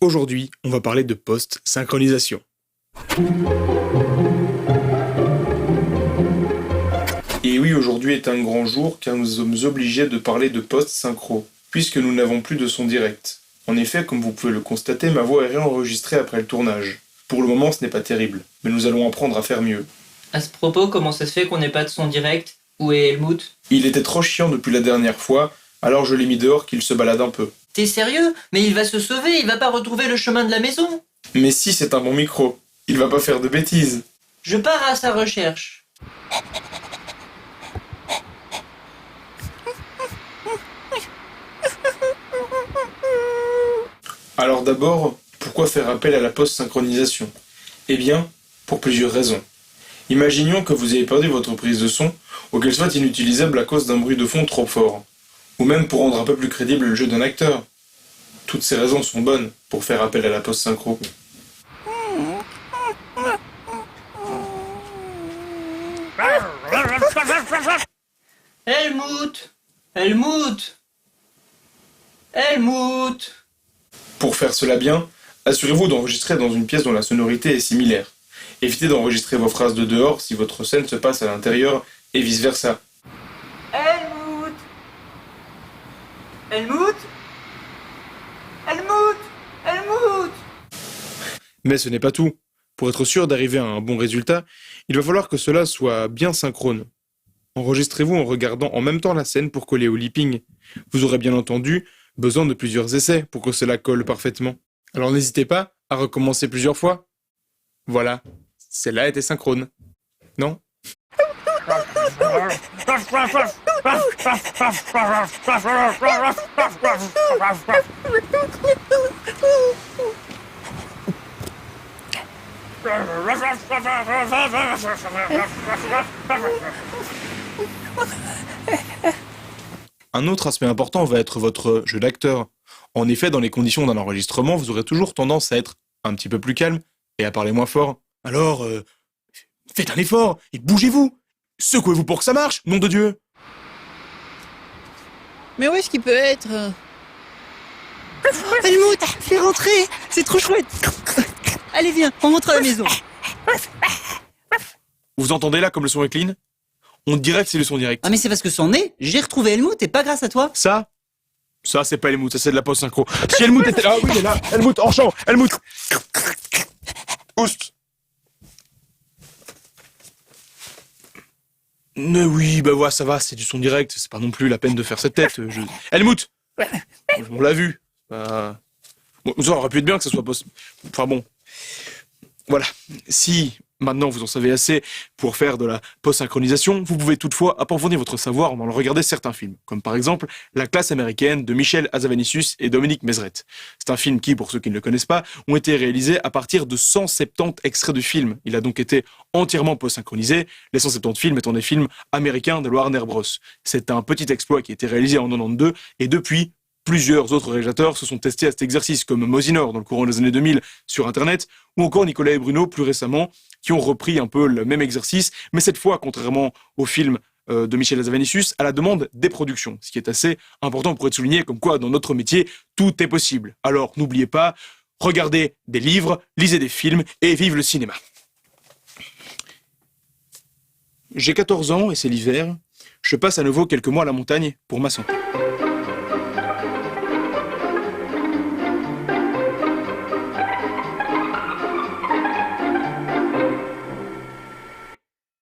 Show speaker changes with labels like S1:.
S1: Aujourd'hui, on va parler de post-synchronisation. Et oui, aujourd'hui est un grand jour car nous sommes obligés de parler de post-synchro, puisque nous n'avons plus de son direct. En effet, comme vous pouvez le constater, ma voix est réenregistrée après le tournage. Pour le moment, ce n'est pas terrible, mais nous allons apprendre à faire mieux.
S2: À ce propos, comment ça se fait qu'on n'ait pas de son direct? Où est Helmut?
S1: Il était trop chiant depuis la dernière fois, alors je l'ai mis dehors qu'il se balade un peu.
S2: T'es sérieux? Mais il va se sauver, il va pas retrouver le chemin de la maison.
S1: Mais si, c'est un bon micro. Il va pas faire de bêtises.
S2: Je pars à sa recherche.
S1: Alors d'abord, pourquoi faire appel à la post-synchronisation? Eh bien, pour plusieurs raisons. Imaginons que vous ayez perdu votre prise de son, ou qu'elle soit inutilisable à cause d'un bruit de fond trop fort. Ou même pour rendre un peu plus crédible le jeu d'un acteur. Toutes ces raisons sont bonnes pour faire appel à la post-synchro.
S2: Helmut! Helmut! Helmut!
S1: Pour faire cela bien, assurez-vous d'enregistrer dans une pièce dont la sonorité est similaire. Évitez d'enregistrer vos phrases de dehors si votre scène se passe à l'intérieur et vice-versa.
S2: Helmut! Helmut? Helmut! Helmut!
S1: Mais ce n'est pas tout. Pour être sûr d'arriver à un bon résultat, il va falloir que cela soit bien synchrone. Enregistrez-vous en regardant en même temps la scène pour coller au leaping. Vous aurez bien entendu besoin de plusieurs essais pour que cela colle parfaitement. Alors n'hésitez pas à recommencer plusieurs fois. Voilà, celle-là était synchrone. Non? Un autre aspect important va être votre jeu d'acteur. En effet, dans les conditions d'un enregistrement, vous aurez toujours tendance à être un petit peu plus calme et à parler moins fort. Alors, faites un effort et bougez-vous! Secouez-vous pour que ça marche, nom de Dieu!
S3: Mais où est-ce qu'il peut être Helmut, fais rentrer. C'est trop chouette. Allez, viens, on rentre à la maison.
S1: Vous entendez là comme le son est clean? On dirait que c'est le son direct.
S3: Ah, mais c'est parce que son nez, j'ai retrouvé Helmut et pas grâce à toi.
S1: Ça c'est pas Helmut, ça c'est de la post-synchro. Si Helmut était là, oui, il est là. Helmut, en chant, Helmut! Oust! Mais oui, bah voilà, ça va, c'est du son direct, c'est pas non plus la peine de faire cette tête. Helmut! On l'a vu. Bon, ça aurait pu être bien que ça soit post... Enfin bon. Voilà. Si maintenant vous en savez assez pour faire de la post-synchronisation, vous pouvez toutefois approfondir votre savoir en allant regarder certains films, comme par exemple La classe américaine de Michel Hazanavicius et Dominique Mézret. C'est un film qui, pour ceux qui ne le connaissent pas, ont été réalisés à partir de 170 extraits du film. Il a donc été entièrement post-synchronisé, les 170 films étant des films américains de Warner Bros. C'est un petit exploit qui a été réalisé en 92 et depuis, plusieurs autres réalisateurs se sont testés à cet exercice, comme Mosinor dans le courant des années 2000 sur Internet, ou encore Nicolas et Bruno plus récemment, qui ont repris un peu le même exercice, mais cette fois, contrairement au film de Michel Hazanavicius, à la demande des productions, ce qui est assez important pour être souligné, comme quoi dans notre métier, tout est possible. Alors n'oubliez pas, regardez des livres, lisez des films et vive le cinéma. J'ai 14 ans et c'est l'hiver, je passe à nouveau quelques mois à la montagne pour ma santé.